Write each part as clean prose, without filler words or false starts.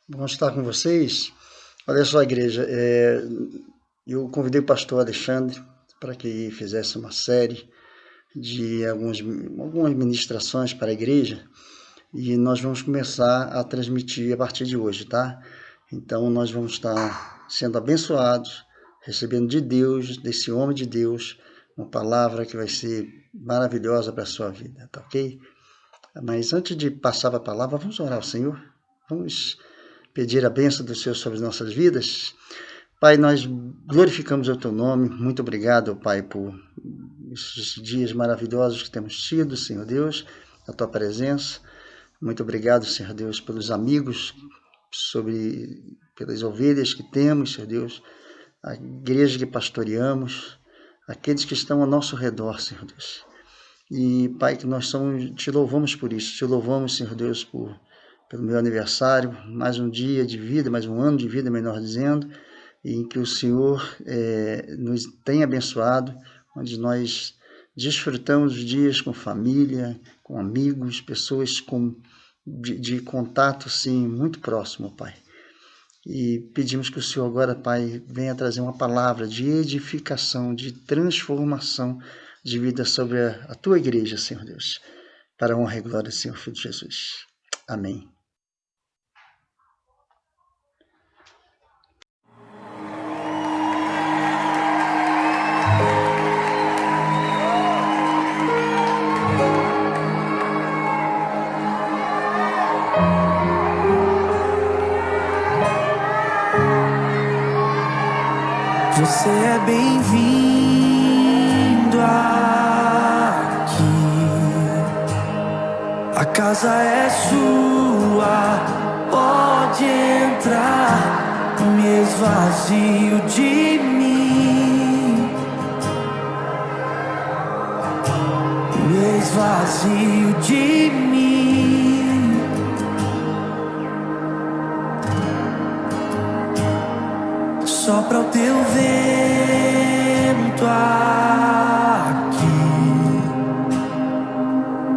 Bom estar com vocês. Olha só, igreja, eu convidei o pastor Alexandre para que fizesse uma série de algumas ministrações para a igreja e nós vamos começar a transmitir a partir de hoje, tá? Então nós vamos estar sendo abençoados, recebendo de Deus, desse homem de Deus, uma palavra que vai ser maravilhosa para a sua vida, tá ok? Mas antes de passar a palavra, vamos orar ao Senhor. Vamos pedir a bênção do Senhor sobre as nossas vidas. Pai, nós glorificamos o Teu nome. Muito obrigado, Pai, por esses dias maravilhosos que temos tido, Senhor Deus, a Tua presença. Muito obrigado, Senhor Deus, pelos amigos, pelas ovelhas que temos, Senhor Deus, a igreja que pastoreamos, aqueles que estão ao nosso redor, Senhor Deus. E, Pai, que nós te louvamos por isso, te louvamos, Senhor Deus, pelo meu aniversário, mais um dia de vida, mais um ano de vida, melhor dizendo, em que o Senhor nos tem abençoado, onde nós desfrutamos os dias com família, com amigos, pessoas de contato, sim, muito próximo, Pai. E pedimos que o Senhor agora, Pai, venha trazer uma palavra de edificação, de transformação de vida sobre a Tua igreja, Senhor Deus, para a honra e glória do Senhor Filho de Jesus. Amém. Você é bem-vindo aqui. A casa é sua, pode entrar. Me esvazio de mim, me esvazio de mim. Sopra o teu vento aqui,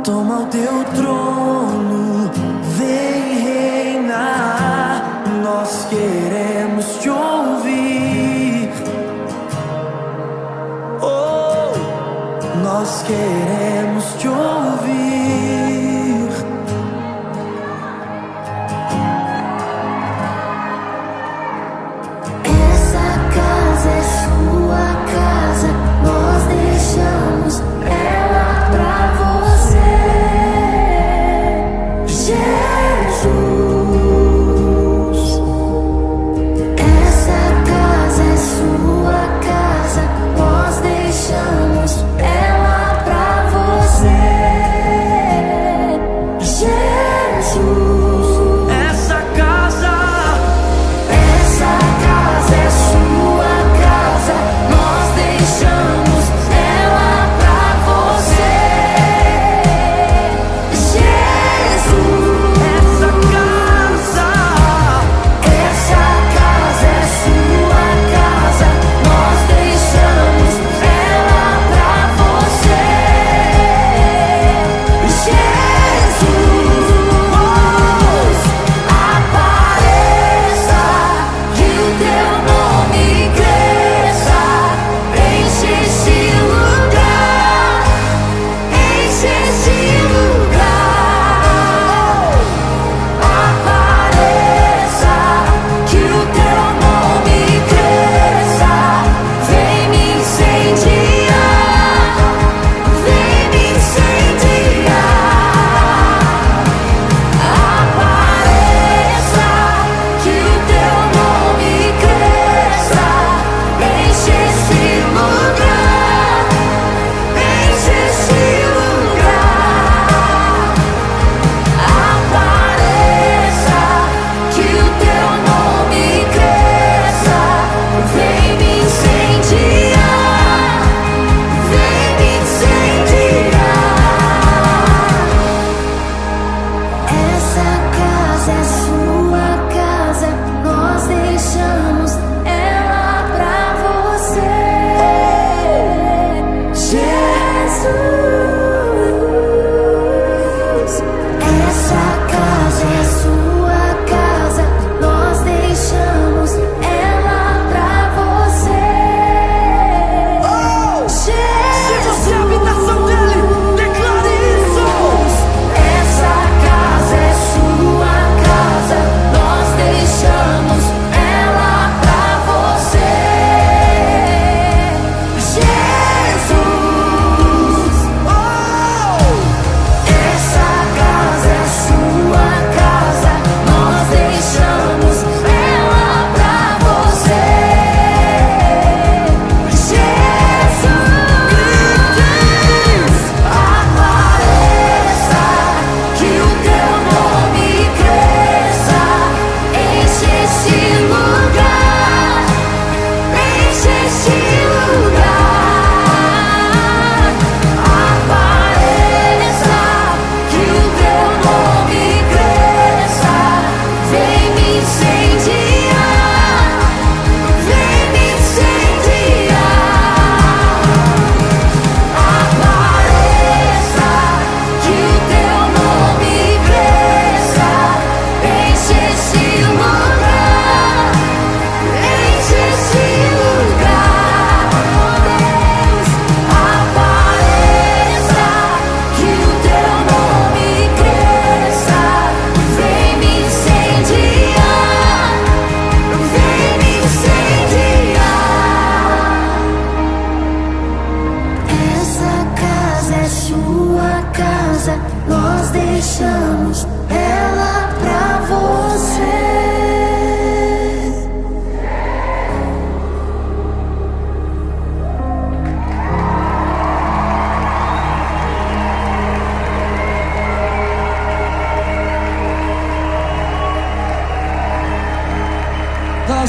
toma o teu trono, vem reinar. Nós queremos te ouvir, oh, nós queremos te ouvir. Jesus,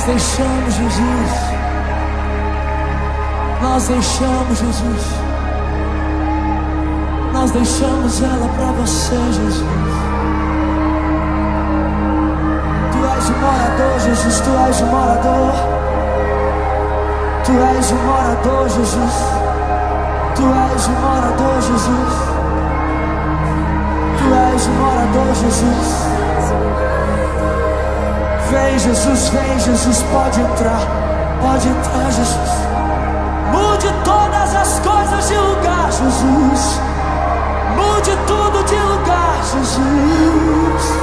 deixamos Jesus. Nós deixamos Jesus. Nós deixamos ela pra você, Jesus. Tu és o morador, Jesus. Tu és o morador. Tu és o morador, Jesus. Tu és o morador, Jesus. Tu és o morador, Jesus. Vem, Jesus, pode entrar, Jesus. Mude todas as coisas de lugar, Jesus. Mude tudo de lugar, Jesus.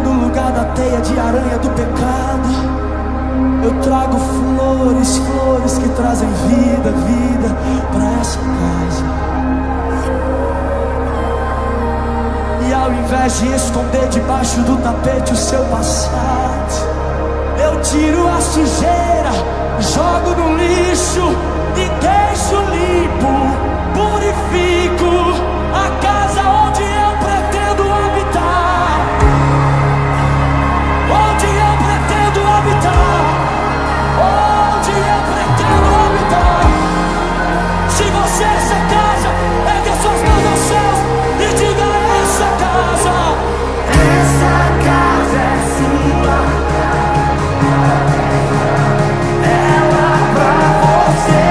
No lugar da teia de aranha do pecado, eu trago flores, flores que trazem vida, vida para essa casa. E ao invés de esconder debaixo do tapete o seu passado, eu tiro a sujeira, jogo no lixo e deixo limpo, purifico a casa onde eu pretendo habitar. Onde eu pretendo habitar. Onde eu pretendo habitar. Se você é essa casa, ergue as suas mãos aos céus e diga: essa casa. Essa casa é sua. Ela pra você.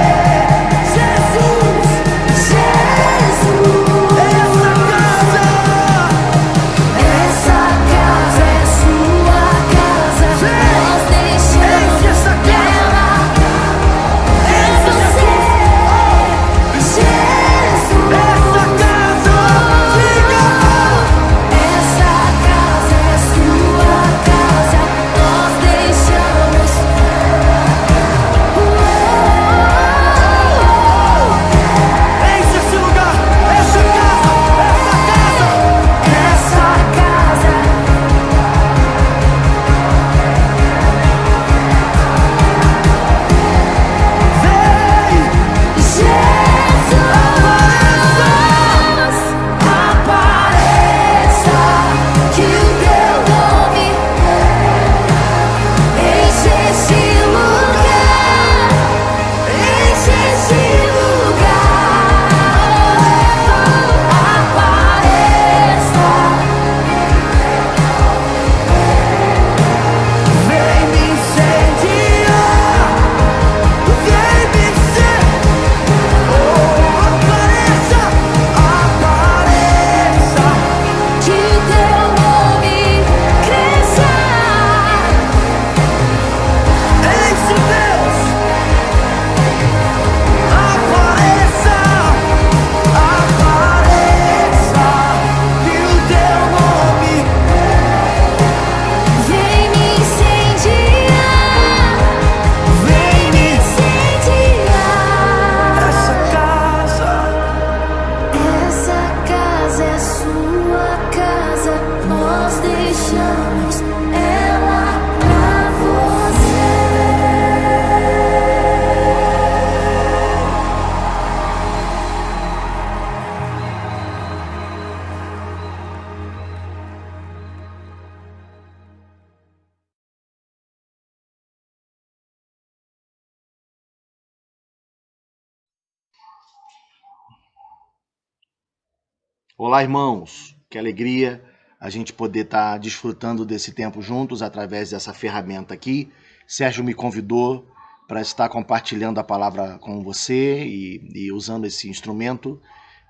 Olá, irmãos! Que alegria a gente poder estar desfrutando desse tempo juntos através dessa ferramenta aqui. Sérgio me convidou para estar compartilhando a palavra com você e usando esse instrumento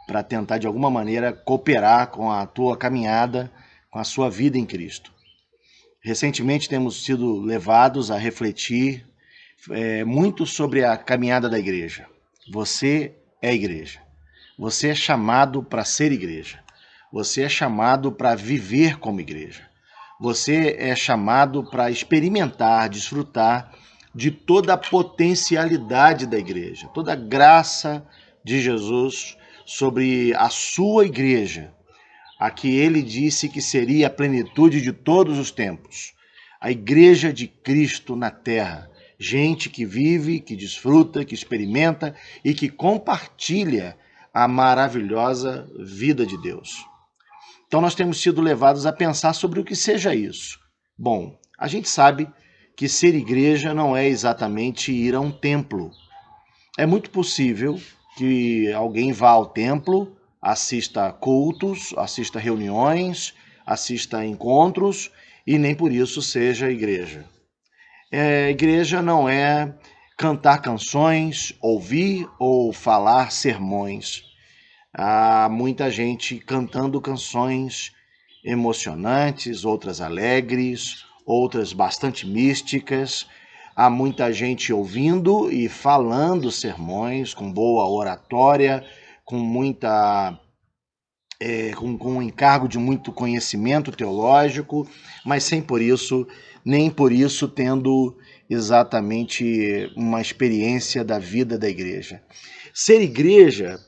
para tentar, de alguma maneira, cooperar com a tua caminhada, com a sua vida em Cristo. Recentemente temos sido levados a refletir muito sobre a caminhada da igreja. Você é igreja. Você é chamado para ser igreja. Você é chamado para viver como igreja. Você é chamado para experimentar, desfrutar de toda a potencialidade da igreja, toda a graça de Jesus sobre a sua igreja, a que ele disse que seria a plenitude de todos os tempos. A igreja de Cristo na terra. Gente que vive, que desfruta, que experimenta e que compartilha a maravilhosa vida de Deus. Então nós temos sido levados a pensar sobre o que seja isso. Bom, a gente sabe que ser igreja não é exatamente ir a um templo. É muito possível que alguém vá ao templo, assista a cultos, assista a reuniões, assista a encontros e nem por isso seja igreja. Igreja não é cantar canções, ouvir ou falar sermões. Há muita gente cantando canções emocionantes, outras alegres, outras bastante místicas. Há muita gente ouvindo e falando sermões com boa oratória, com um encargo de muito conhecimento teológico, mas sem por isso, nem por isso tendo exatamente uma experiência da vida da igreja. Ser igreja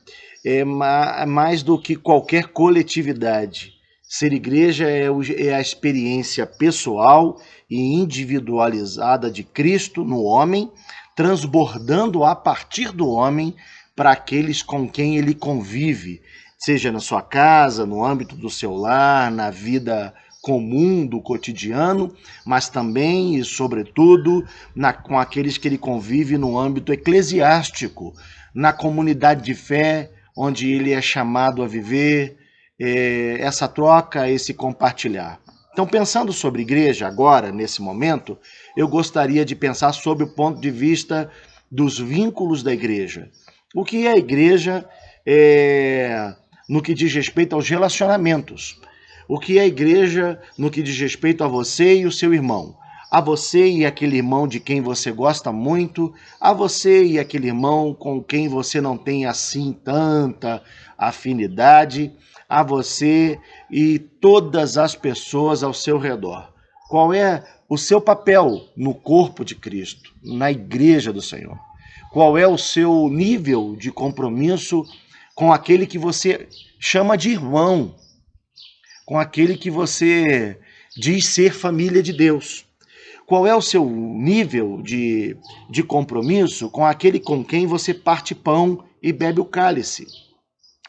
é mais do que qualquer coletividade. Ser igreja é a experiência pessoal e individualizada de Cristo no homem, transbordando a partir do homem para aqueles com quem ele convive, seja na sua casa, no âmbito do seu lar, na vida comum do cotidiano, mas também e sobretudo com aqueles que ele convive no âmbito eclesiástico, na comunidade de fé, onde ele é chamado a viver essa troca, esse compartilhar. Então, pensando sobre igreja agora, nesse momento, eu gostaria de pensar sobre o ponto de vista dos vínculos da igreja. O que é a igreja no que diz respeito aos relacionamentos? O que é a igreja no que diz respeito a você e o seu irmão? A você e aquele irmão de quem você gosta muito, a você e aquele irmão com quem você não tem assim tanta afinidade, a você e todas as pessoas ao seu redor. Qual é o seu papel no corpo de Cristo, na igreja do Senhor? Qual é o seu nível de compromisso com aquele que você chama de irmão, com aquele que você diz ser família de Deus? Qual é o seu nível de compromisso com aquele com quem você parte pão e bebe o cálice?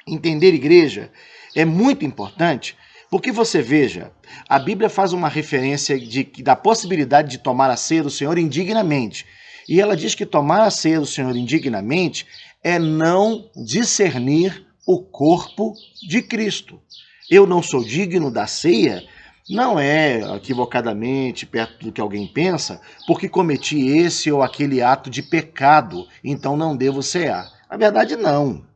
Entender igreja é muito importante, porque você veja, a Bíblia faz uma referência da possibilidade de tomar a ceia do Senhor indignamente. E ela diz que tomar a ceia do Senhor indignamente é não discernir o corpo de Cristo. Eu não sou digno da ceia, não é equivocadamente perto do que alguém pensa, porque cometi esse ou aquele ato de pecado, então não devo cear. Na verdade, não.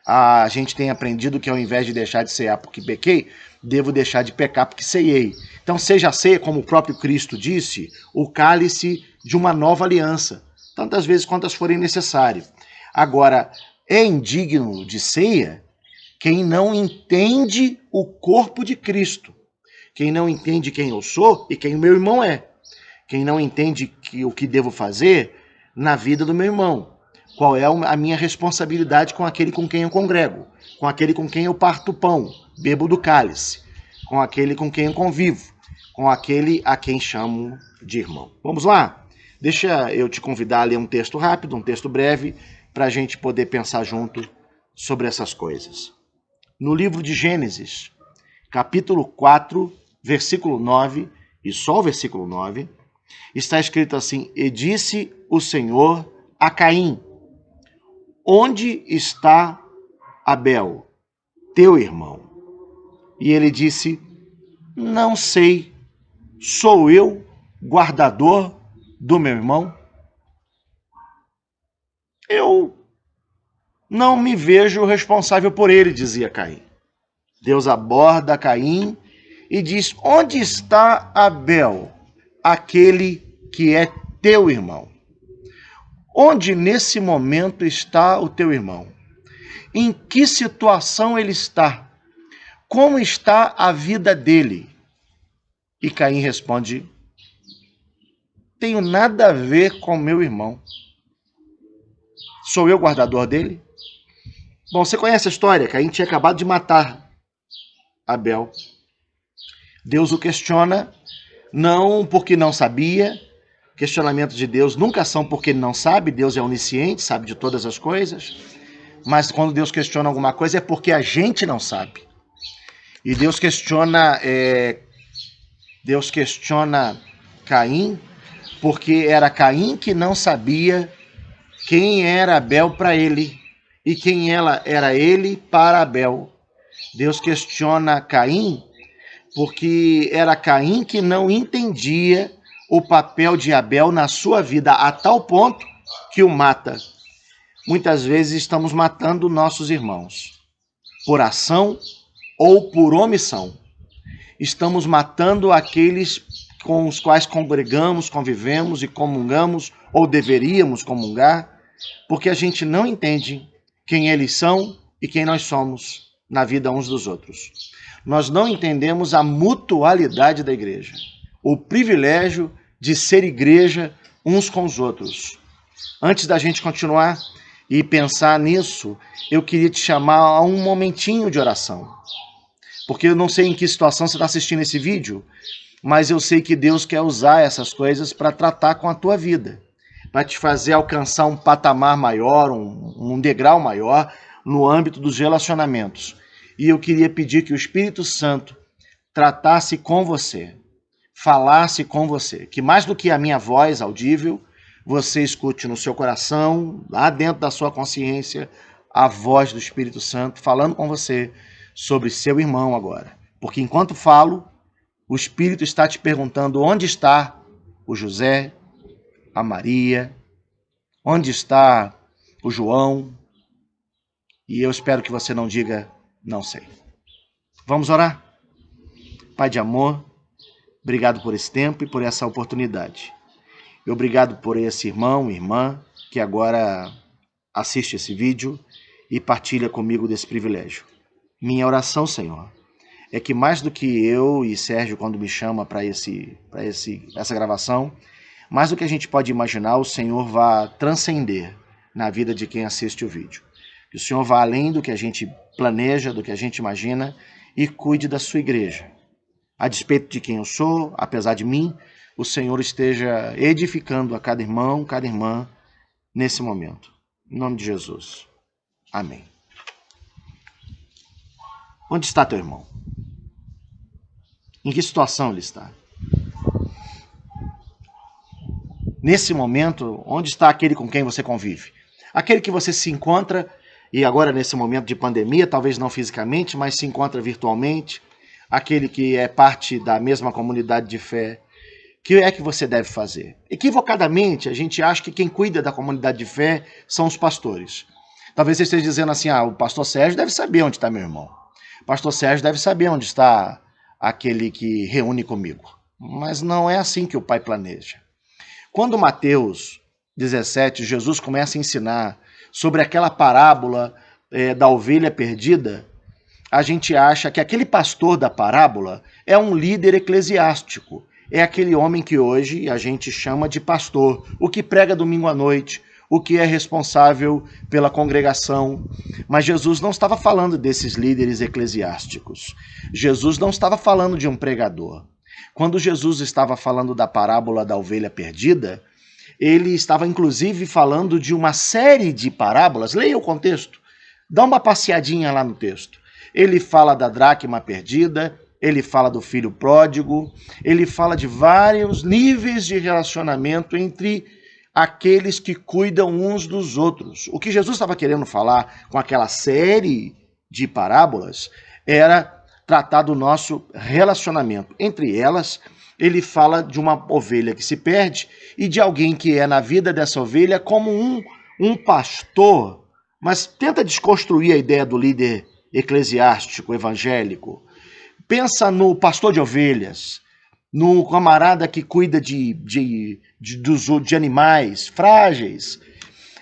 A gente tem aprendido que ao invés de deixar de cear porque pequei, devo deixar de pecar porque ceiei. Então seja a ceia, como o próprio Cristo disse, o cálice de uma nova aliança, tantas vezes quantas forem necessárias. Agora, é indigno de ceia quem não entende o corpo de Cristo, quem não entende quem eu sou e quem o meu irmão é, quem não entende o que devo fazer na vida do meu irmão. Qual é a minha responsabilidade com aquele com quem eu congrego, com aquele com quem eu parto o pão, bebo do cálice, com aquele com quem eu convivo, com aquele a quem chamo de irmão. Vamos lá? Deixa eu te convidar a ler um texto rápido, um texto breve, para a gente poder pensar junto sobre essas coisas. No livro de Gênesis, capítulo 4, versículo 9, e só o versículo 9, está escrito assim: E disse o Senhor a Caim: Onde está Abel, teu irmão? E ele disse: Não sei, sou eu guardador do meu irmão? Eu não me vejo responsável por ele, dizia Caim. Deus aborda Caim e diz: Onde está Abel, aquele que é teu irmão? Onde nesse momento está o teu irmão? Em que situação ele está? Como está a vida dele? E Caim responde: Tenho nada a ver com meu irmão. Sou eu guardador dele? Bom, você conhece a história. Caim tinha acabado de matar Abel. Deus o questiona, não porque não sabia. Questionamentos de Deus nunca são porque ele não sabe. Deus é onisciente, sabe de todas as coisas. mas quando Deus questiona alguma coisa é porque a gente não sabe. E Deus questiona Caim, porque era Caim que não sabia quem era Abel para ele e quem era ele para Abel. Deus questiona Caim porque era Caim que não entendia o papel de Abel na sua vida, a tal ponto que o mata. Muitas vezes estamos matando nossos irmãos, por ação ou por omissão. Estamos matando aqueles com os quais congregamos, convivemos e comungamos, ou deveríamos comungar, porque a gente não entende quem eles são e quem nós somos na vida uns dos outros. Nós não entendemos a mutualidade da igreja, o privilégio de ser igreja uns com os outros. Antes da gente continuar e pensar nisso, eu queria te chamar a um momentinho de oração. Porque eu não sei em que situação você está assistindo esse vídeo, mas eu sei que Deus quer usar essas coisas para tratar com a tua vida, para te fazer alcançar um patamar maior, um degrau maior no âmbito dos relacionamentos. E eu queria pedir que o Espírito Santo tratasse com você, falasse com você, que mais do que a minha voz audível, você escute no seu coração, lá dentro da sua consciência, a voz do Espírito Santo falando com você sobre seu irmão agora. Porque enquanto falo, o Espírito está te perguntando onde está o José, a Maria, onde está o João, e eu espero que você não diga, não sei. Vamos orar? Pai de amor, obrigado por esse tempo e por essa oportunidade. E obrigado por esse irmão, irmã, que agora assiste esse vídeo e partilha comigo desse privilégio. Minha oração, Senhor, é que mais do que eu e Sérgio, quando me chama para essa gravação, mais do que a gente pode imaginar, o Senhor vá transcender na vida de quem assiste o vídeo. Que o Senhor vá além do que a gente planeja, do que a gente imagina e cuide da sua igreja. A despeito de quem eu sou, apesar de mim, o Senhor esteja edificando a cada irmão, cada irmã nesse momento. Em nome de Jesus. Amém. Onde está teu irmão? Em que situação ele está? Nesse momento, onde está aquele com quem você convive? Aquele que você se encontra, e agora nesse momento de pandemia, talvez não fisicamente, mas se encontra virtualmente. Aquele que é parte da mesma comunidade de fé. O que é que você deve fazer? Equivocadamente, a gente acha que quem cuida da comunidade de fé são os pastores. Talvez você esteja dizendo assim, o pastor Sérgio deve saber onde está meu irmão. O pastor Sérgio deve saber onde está aquele que reúne comigo. Mas não é assim que o Pai planeja. Quando Mateus 17, Jesus começa a ensinar sobre aquela parábola da ovelha perdida, a gente acha que aquele pastor da parábola é um líder eclesiástico. É aquele homem que hoje a gente chama de pastor, o que prega domingo à noite, o que é responsável pela congregação. Mas Jesus não estava falando desses líderes eclesiásticos. Jesus não estava falando de um pregador. Quando Jesus estava falando da parábola da ovelha perdida, ele estava inclusive falando de uma série de parábolas. Leia o contexto, dá uma passeadinha lá no texto. Ele fala da dracma perdida, ele fala do filho pródigo, ele fala de vários níveis de relacionamento entre aqueles que cuidam uns dos outros. O que Jesus estava querendo falar com aquela série de parábolas era tratar do nosso relacionamento. Entre elas, ele fala de uma ovelha que se perde e de alguém que é na vida dessa ovelha como um pastor, mas tenta desconstruir a ideia do líder eclesiástico, evangélico. Pensa no pastor de ovelhas, no camarada que cuida de animais frágeis.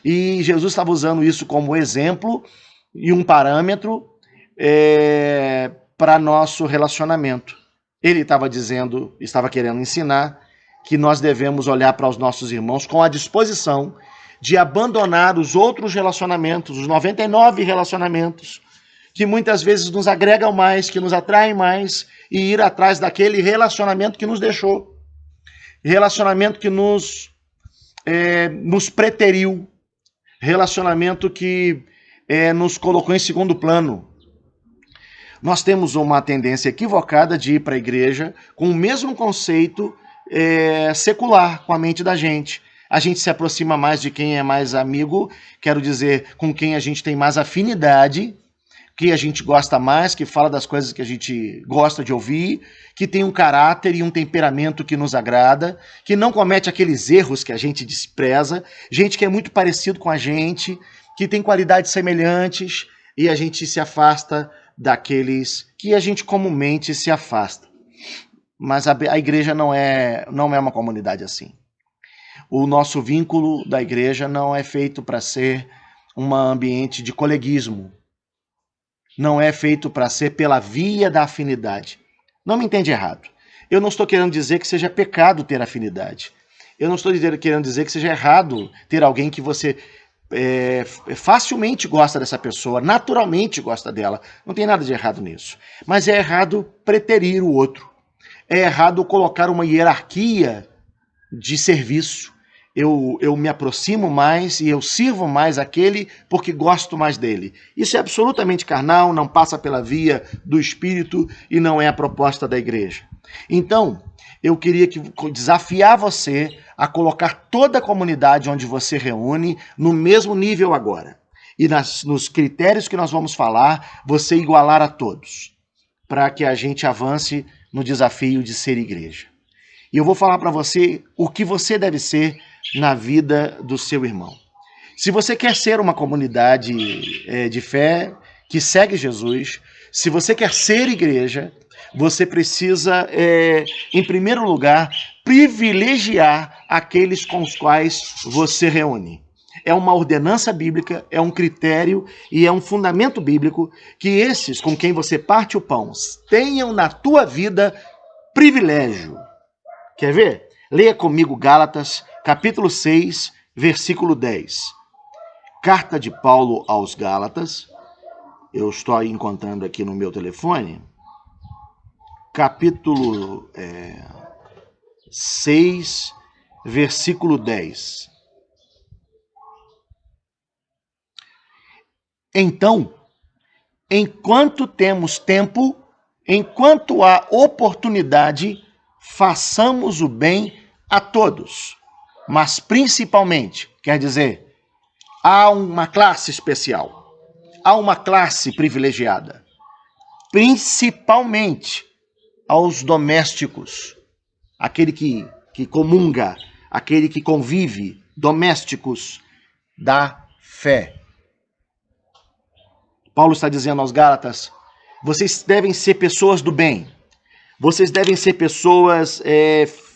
E Jesus estava usando isso como exemplo e um parâmetro para nosso relacionamento. Ele estava querendo ensinar que nós devemos olhar para os nossos irmãos com a disposição de abandonar os outros relacionamentos, os 99 relacionamentos, que muitas vezes nos agregam mais, que nos atraem mais, e ir atrás daquele relacionamento que nos deixou. Relacionamento que nos preteriu. Relacionamento que nos colocou em segundo plano. Nós temos uma tendência equivocada de ir para a igreja com o mesmo conceito secular com a mente da gente. A gente se aproxima mais de quem é mais amigo, quero dizer, com quem a gente tem mais afinidade, que a gente gosta mais, que fala das coisas que a gente gosta de ouvir, que tem um caráter e um temperamento que nos agrada, que não comete aqueles erros que a gente despreza, gente que é muito parecido com a gente, que tem qualidades semelhantes, e a gente se afasta daqueles que a gente comumente se afasta. Mas a igreja não é uma comunidade assim. O nosso vínculo da igreja não é feito para ser um ambiente de coleguismo. Não é feito para ser pela via da afinidade. Não me entende errado. Eu não estou querendo dizer que seja pecado ter afinidade. Eu não estou querendo dizer que seja errado ter alguém que você facilmente gosta dessa pessoa, naturalmente gosta dela. Não tem nada de errado nisso. Mas é errado preterir o outro. É errado colocar uma hierarquia de serviço. Eu me aproximo mais e eu sirvo mais aquele porque gosto mais dele. Isso é absolutamente carnal, não passa pela via do Espírito e não é a proposta da igreja. Então, eu queria desafiar você a colocar toda a comunidade onde você reúne no mesmo nível agora. E nos critérios que nós vamos falar, você igualar a todos, para que a gente avance no desafio de ser igreja. E eu vou falar para você o que você deve ser na vida do seu irmão. Se você quer ser uma comunidade de fé que segue Jesus, se você quer ser igreja, você precisa, em primeiro lugar, privilegiar aqueles com os quais você reúne. É uma ordenança bíblica, é um critério e é um fundamento bíblico que esses com quem você parte o pão tenham na tua vida privilégio. Quer ver? Leia comigo Gálatas, capítulo 6, versículo 10. Carta de Paulo aos Gálatas. Eu estou encontrando aqui no meu telefone. Capítulo 6, versículo 10. Então, enquanto temos tempo, enquanto há oportunidade, façamos o bem a todos, mas principalmente, quer dizer, há uma classe especial, há uma classe privilegiada, principalmente aos domésticos, aquele que comunga, aquele que convive, domésticos da fé. Paulo está dizendo aos Gálatas, vocês devem ser pessoas do bem, vocês devem ser pessoas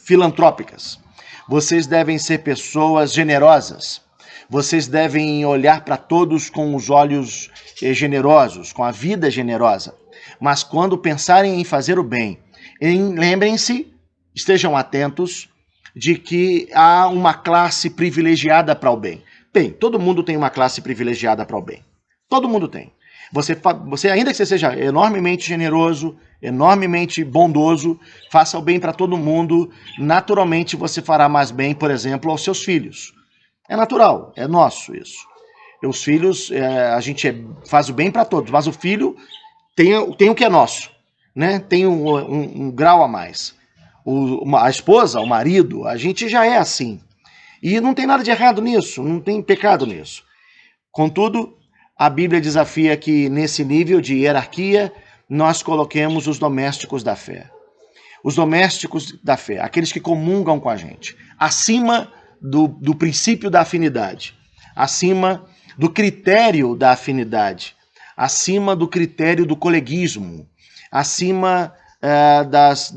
filantrópicas, vocês devem ser pessoas generosas, vocês devem olhar para todos com os olhos generosos, com a vida generosa. Mas quando pensarem em fazer o bem, lembrem-se, estejam atentos, de que há uma classe privilegiada para o bem. Bem, todo mundo tem uma classe privilegiada para o bem. Todo mundo tem. Você, ainda que você seja enormemente generoso, enormemente bondoso, faça o bem para todo mundo, naturalmente você fará mais bem, por exemplo, aos seus filhos. É natural, é nosso isso. Os filhos, a gente faz o bem para todos, mas o filho tem o que é nosso, né? Tem um grau a mais. A esposa, o marido, a gente já é assim. E não tem nada de errado nisso, não tem pecado nisso. Contudo, a Bíblia desafia que nesse nível de hierarquia nós coloquemos os domésticos da fé. Os domésticos da fé, aqueles que comungam com a gente, acima do princípio da afinidade, acima do critério da afinidade, acima do critério do coleguismo, acima das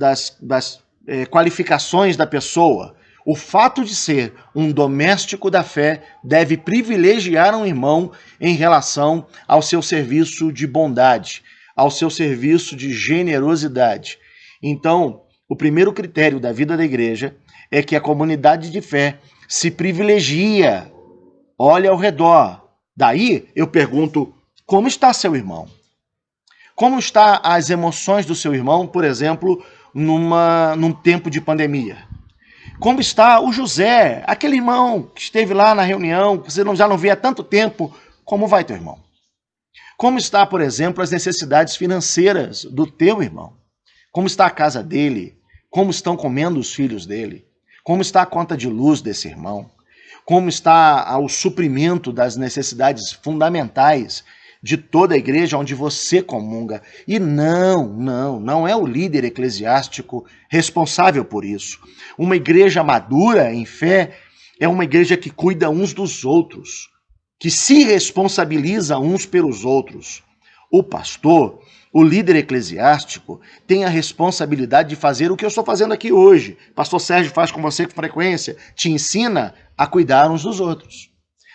qualificações da pessoa. O fato de ser um doméstico da fé deve privilegiar um irmão em relação ao seu serviço de bondade, ao seu serviço de generosidade. Então, o primeiro critério da vida da igreja é que a comunidade de fé se privilegia, olha ao redor. Daí eu pergunto, como está seu irmão? Como estão as emoções do seu irmão, por exemplo, num tempo de pandemia? Como está o José, aquele irmão que esteve lá na reunião, que você já não vê há tanto tempo? Como vai teu irmão? Como está, por exemplo, as necessidades financeiras do teu irmão? Como está a casa dele? Como estão comendo os filhos dele? Como está a conta de luz desse irmão? Como está o suprimento das necessidades fundamentais de toda a igreja onde você comunga? E não é o líder eclesiástico responsável por isso. Uma igreja madura em fé é uma igreja que cuida uns dos outros, que se responsabiliza uns pelos outros. O pastor, o líder eclesiástico, tem a responsabilidade de fazer o que eu estou fazendo aqui hoje. Pastor Sérgio faz com você com frequência, te ensina a cuidar uns dos outros.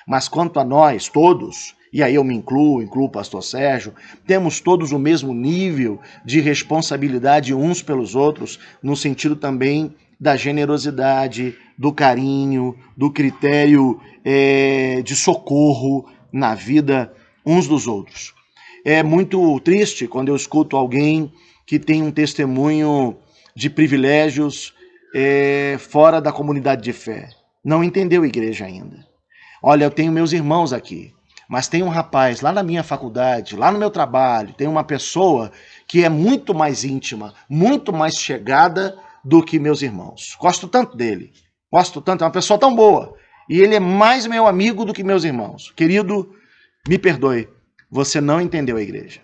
Mas quanto a nós todos, e aí eu me incluo o pastor Sérgio, temos todos o mesmo nível de responsabilidade uns pelos outros, no sentido também da generosidade, do carinho, do critério de socorro na vida uns dos outros. É muito triste quando eu escuto alguém que tem um testemunho de privilégios fora da comunidade de fé. Não entendeu a igreja ainda. Olha, eu tenho meus irmãos aqui, mas tem um rapaz lá na minha faculdade, lá no meu trabalho, tem uma pessoa que é muito mais íntima, muito mais chegada do que meus irmãos. Gosto tanto dele, é uma pessoa tão boa, e ele é mais meu amigo do que meus irmãos. Querido, me perdoe, você não entendeu a igreja.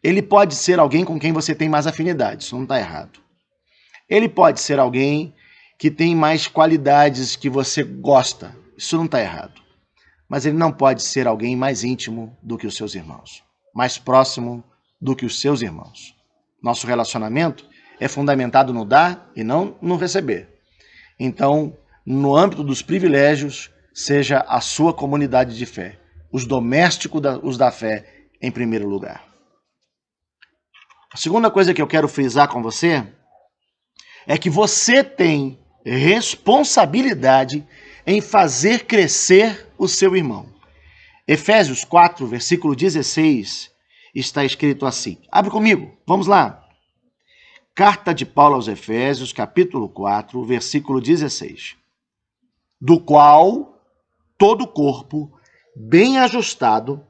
Ele pode ser alguém com quem você tem mais afinidade, isso não está errado. Ele pode ser alguém que tem mais qualidades que você gosta, isso não está errado. Mas ele não pode ser alguém mais íntimo do que os seus irmãos, mais próximo do que os seus irmãos. Nosso relacionamento é fundamentado no dar e não no receber. Então, no âmbito dos privilégios, seja a sua comunidade de fé, os domésticos os da fé em primeiro lugar. A segunda coisa que eu quero frisar com você é que você tem responsabilidade em fazer crescer o seu irmão. Efésios 4, versículo 16, está escrito assim. Abre comigo, vamos lá. Carta de Paulo aos Efésios, capítulo 4, versículo 16. Do qual todo o corpo, bem ajustado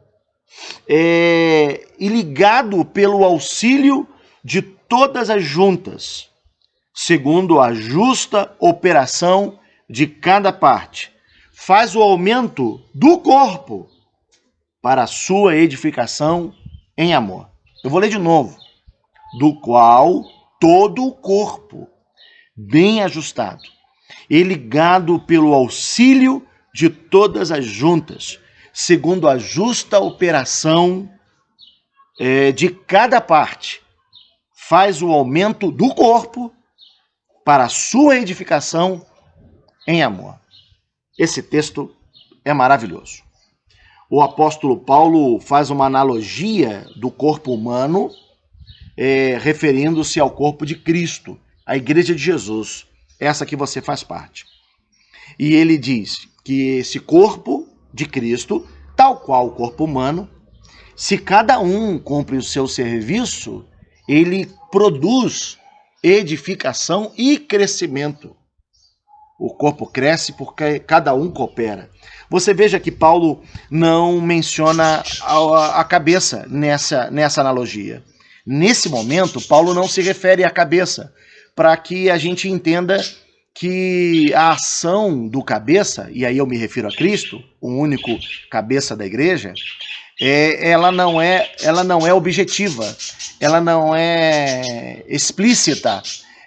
e ligado pelo auxílio de todas as juntas, segundo a justa operação de cada parte, faz o aumento do corpo para a sua edificação em amor. Eu vou ler de novo. Do qual todo o corpo, bem ajustado e ligado pelo auxílio de todas as juntas, segundo a justa operação de cada parte, faz o aumento do corpo para a sua edificação em amor. Esse texto é maravilhoso. O apóstolo Paulo faz uma analogia do corpo humano, referindo-se ao corpo de Cristo, a igreja de Jesus, essa que você faz parte. E ele diz que esse corpo de Cristo, tal qual o corpo humano, se cada um cumpre o seu serviço, ele produz edificação e crescimento. O corpo cresce porque cada um coopera. Você veja que Paulo não menciona a cabeça nessa analogia. Nesse momento, Paulo não se refere à cabeça, para que a gente entenda que a ação do cabeça, e aí eu me refiro a Cristo, o único cabeça da igreja, ela não é objetiva, ela não é explícita,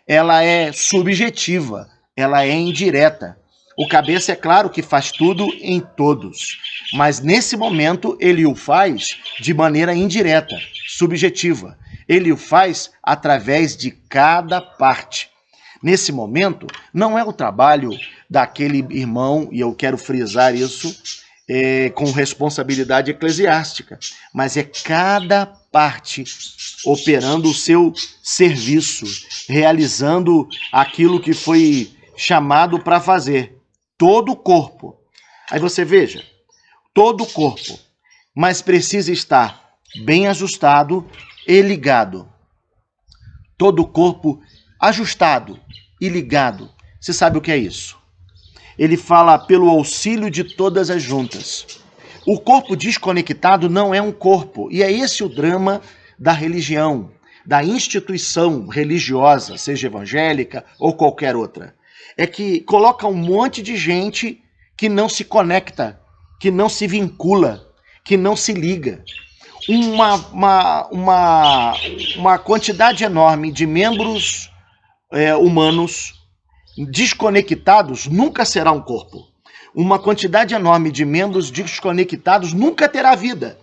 ela é subjetiva, ela é indireta. O cabeça é claro que faz tudo em todos, mas nesse momento ele o faz de maneira indireta, subjetiva. Ele o faz através de cada parte. Nesse momento, não é o trabalho daquele irmão, e eu quero frisar isso com responsabilidade eclesiástica, mas é cada parte operando o seu serviço, realizando aquilo que foi chamado para fazer. Todo o corpo. Aí você veja, todo o corpo, mas precisa estar bem ajustado e ligado. Todo o corpo ajustado e ligado. Você sabe o que é isso? Ele fala pelo auxílio de todas as juntas. O corpo desconectado não é um corpo, e é esse o drama da religião, da instituição religiosa, seja evangélica ou qualquer outra. É que coloca um monte de gente que não se conecta, que não se vincula, que não se liga. Uma quantidade enorme de membros humanos desconectados nunca será um corpo. Uma quantidade enorme de membros desconectados nunca terá vida.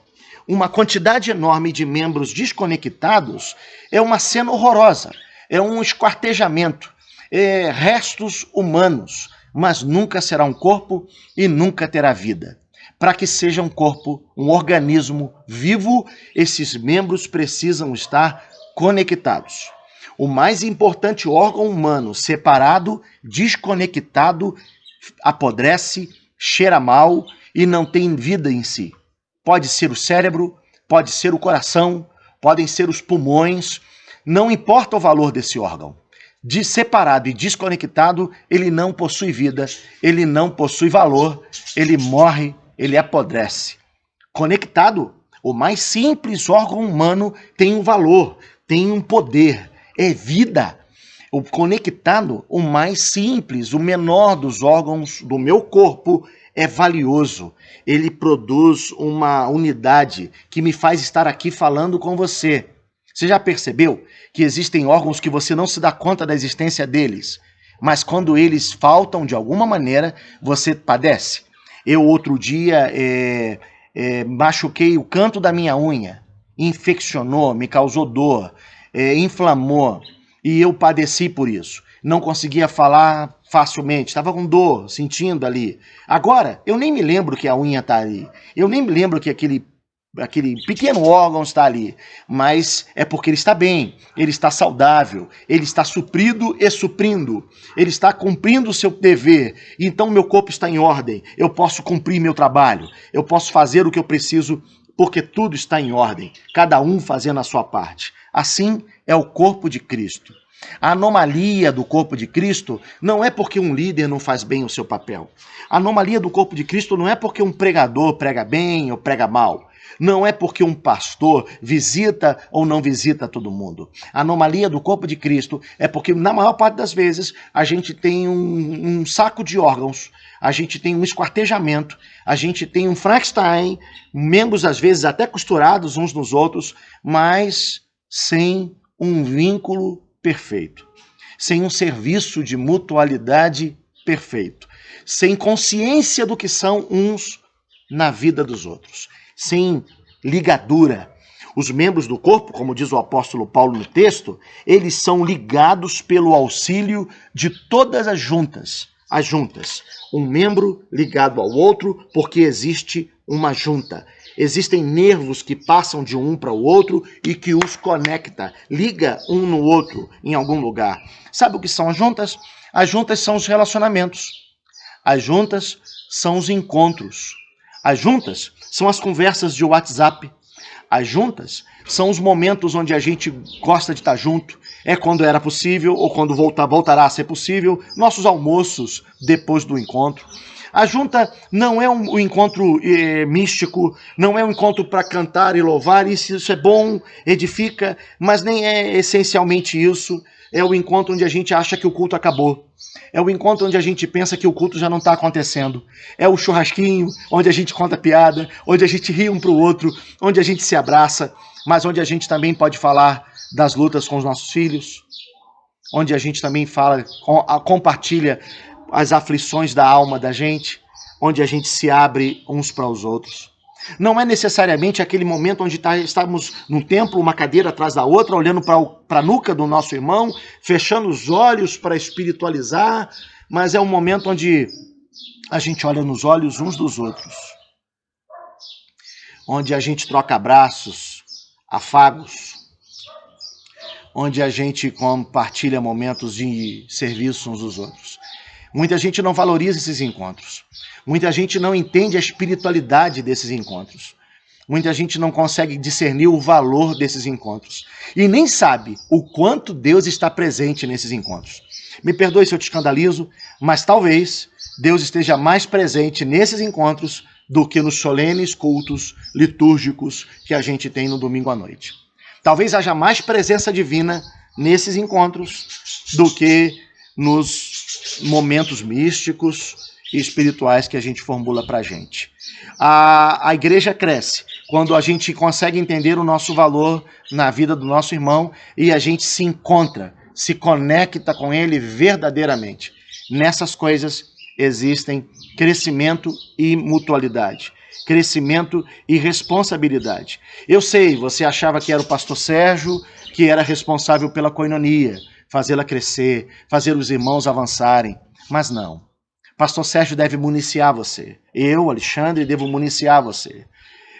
Uma quantidade enorme de membros desconectados é uma cena horrorosa, é um esquartejamento, é restos humanos, mas nunca será um corpo e nunca terá vida. Para que seja um corpo, um organismo vivo, esses membros precisam estar conectados. O mais importante órgão humano separado, desconectado, apodrece, cheira mal e não tem vida em si. Pode ser o cérebro, pode ser o coração, podem ser os pulmões, não importa o valor desse órgão. De separado e desconectado, ele não possui vida, ele não possui valor, ele morre, ele apodrece. Conectado, o mais simples órgão humano tem um valor, tem um poder, é vida. O conectado, o mais simples, o menor dos órgãos do meu corpo, é valioso. Ele produz uma unidade que me faz estar aqui falando com você. Você já percebeu que existem órgãos que você não se dá conta da existência deles, mas quando eles faltam de alguma maneira, você padece? Eu outro dia machuquei o canto da minha unha, infeccionou, me causou dor, inflamou, e eu padeci por isso. Não conseguia falar facilmente, estava com dor, sentindo ali. Agora, eu nem me lembro que a unha está ali. Eu nem me lembro que aquele pequeno órgão está ali. Mas é porque ele está bem, ele está saudável, ele está suprido e suprindo. Ele está cumprindo o seu dever. Então meu corpo está em ordem. Eu posso cumprir meu trabalho. Eu posso fazer o que eu preciso porque tudo está em ordem. Cada um fazendo a sua parte. Assim é o corpo de Cristo. A anomalia do corpo de Cristo não é porque um líder não faz bem o seu papel. A anomalia do corpo de Cristo não é porque um pregador prega bem ou prega mal. Não é porque um pastor visita ou não visita todo mundo. A anomalia do corpo de Cristo é porque, na maior parte das vezes, a gente tem um saco de órgãos, a gente tem um esquartejamento, a gente tem um Frankenstein, membros às vezes até costurados uns nos outros, mas sem um vínculo perfeito, sem um serviço de mutualidade perfeito, sem consciência do que são uns na vida dos outros, sem ligadura. Os membros do corpo, como diz o apóstolo Paulo no texto, eles são ligados pelo auxílio de todas as juntas. As juntas. Um membro ligado ao outro porque existe uma junta. Existem nervos que passam de um para o outro e que os conecta, liga um no outro em algum lugar. Sabe o que são as juntas? As juntas são os relacionamentos. As juntas são os encontros. As juntas são as conversas de WhatsApp. As juntas são os momentos onde a gente gosta de estar junto. É quando era possível ou quando voltará a ser possível. Nossos almoços depois do encontro. A junta não é um encontro místico, não é um encontro para cantar e louvar, isso é bom, edifica, mas nem é essencialmente isso. É o encontro onde a gente acha que o culto acabou. É o encontro onde a gente pensa que o culto já não está acontecendo. É o churrasquinho, onde a gente conta piada, onde a gente ri um para o outro, onde a gente se abraça, mas onde a gente também pode falar das lutas com os nossos filhos, onde a gente também compartilha as aflições da alma da gente, onde a gente se abre uns para os outros. Não é necessariamente aquele momento onde estamos num templo, uma cadeira atrás da outra, olhando para a nuca do nosso irmão, fechando os olhos para espiritualizar, mas é um momento onde a gente olha nos olhos uns dos outros, onde a gente troca abraços, afagos, onde a gente compartilha momentos de serviço uns dos outros. Muita gente não valoriza esses encontros. Muita gente não entende a espiritualidade desses encontros. Muita gente não consegue discernir o valor desses encontros. E nem sabe o quanto Deus está presente nesses encontros. Me perdoe se eu te escandalizo, mas talvez Deus esteja mais presente nesses encontros do que nos solenes cultos litúrgicos que a gente tem no domingo à noite. Talvez haja mais presença divina nesses encontros do que nos momentos místicos e espirituais que a gente formula para a gente. A igreja cresce quando a gente consegue entender o nosso valor na vida do nosso irmão e a gente se encontra, se conecta com ele verdadeiramente. Nessas coisas existem crescimento e mutualidade, crescimento e responsabilidade. Eu sei, você achava que era o pastor Sérgio que era responsável pela koinonia, fazê-la crescer, fazer os irmãos avançarem, mas não. Pastor Sérgio deve municiar você. Eu, Alexandre, devo municiar você.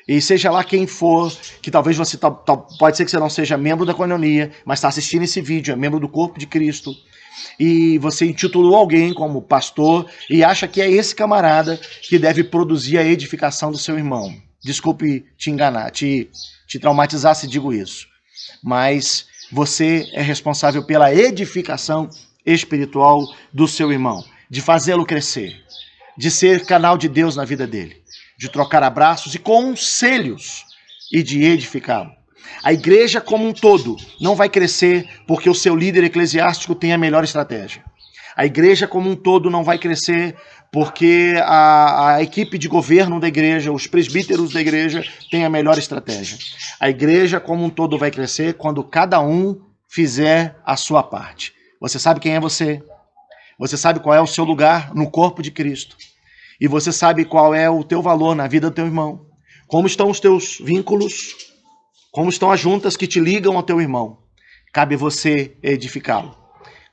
E seja lá quem for, que talvez você, pode ser que você não seja membro da koinonia, mas está assistindo esse vídeo, é membro do corpo de Cristo, e você intitulou alguém como pastor e acha que é esse camarada que deve produzir a edificação do seu irmão. Desculpe te enganar, te traumatizar se digo isso, mas você é responsável pela edificação espiritual do seu irmão, de fazê-lo crescer, de ser canal de Deus na vida dele, de trocar abraços e conselhos e de edificá-lo. A igreja como um todo não vai crescer porque o seu líder eclesiástico tem a melhor estratégia. A igreja como um todo não vai crescer porque a equipe de governo da igreja, os presbíteros da igreja têm a melhor estratégia. A igreja como um todo vai crescer quando cada um fizer a sua parte. Você sabe quem é você? Você sabe qual é o seu lugar no corpo de Cristo. E você sabe qual é o teu valor na vida do teu irmão. Como estão os teus vínculos? Como estão as juntas que te ligam ao teu irmão? Cabe a você edificá-lo.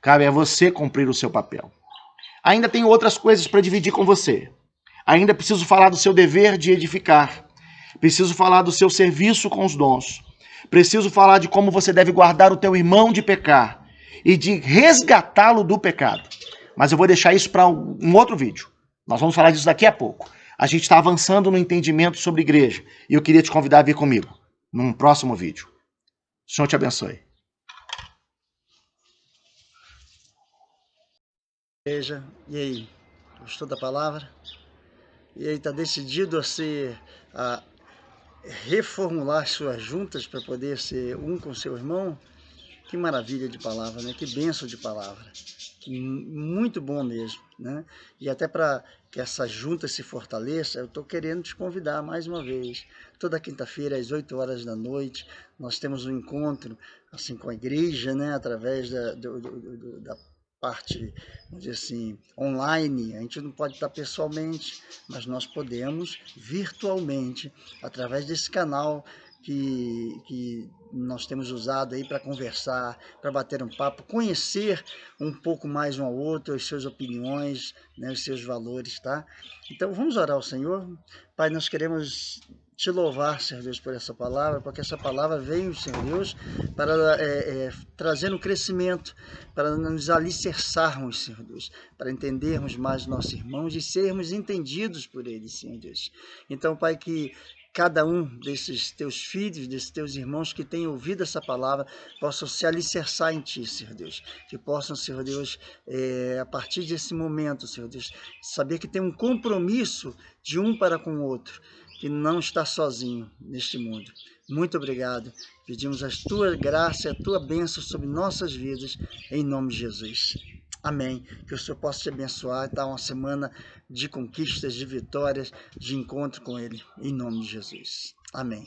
Cabe a você cumprir o seu papel. Ainda tenho outras coisas para dividir com você. Ainda preciso falar do seu dever de edificar. Preciso falar do seu serviço com os dons. Preciso falar de como você deve guardar o teu irmão de pecar e de resgatá-lo do pecado. Mas eu vou deixar isso para um outro vídeo. Nós vamos falar disso daqui a pouco. A gente está avançando no entendimento sobre igreja e eu queria te convidar a vir comigo num próximo vídeo. O Senhor te abençoe. Igreja, e aí? Gostou da palavra? E aí, está decidido a reformular suas juntas para poder ser um com seu irmão? Que maravilha de palavra, né? Que bênção de palavra. Muito bom mesmo, né? E até para que essa junta se fortaleça, eu estou querendo te convidar mais uma vez. Toda quinta-feira, às 8 horas da noite, nós temos um encontro assim, com a igreja, né? Através da parte, vamos dizer assim, online. A gente não pode estar pessoalmente, mas nós podemos virtualmente, através desse canal que nós temos usado aí para conversar, para bater um papo, conhecer um pouco mais um ao outro, as suas opiniões, né, os seus valores, tá? Então vamos orar ao Senhor. Pai, nós queremos te louvar, Senhor Deus, por essa palavra, porque essa palavra veio, Senhor Deus, para trazer um crescimento, para nos alicerçarmos, Senhor Deus, para entendermos mais nossos irmãos e sermos entendidos por eles, Senhor Deus. Então, Pai, que cada um desses teus filhos, desses teus irmãos que têm ouvido essa palavra, possam se alicerçar em Ti, Senhor Deus. Que possam, Senhor Deus, a partir desse momento, Senhor Deus, saber que tem um compromisso de um para com o outro, que não está sozinho neste mundo. Muito obrigado. Pedimos a Tua graça e a Tua bênção sobre nossas vidas, em nome de Jesus. Amém. Que o Senhor possa te abençoar e dar uma semana de conquistas, de vitórias, de encontro com Ele, em nome de Jesus. Amém.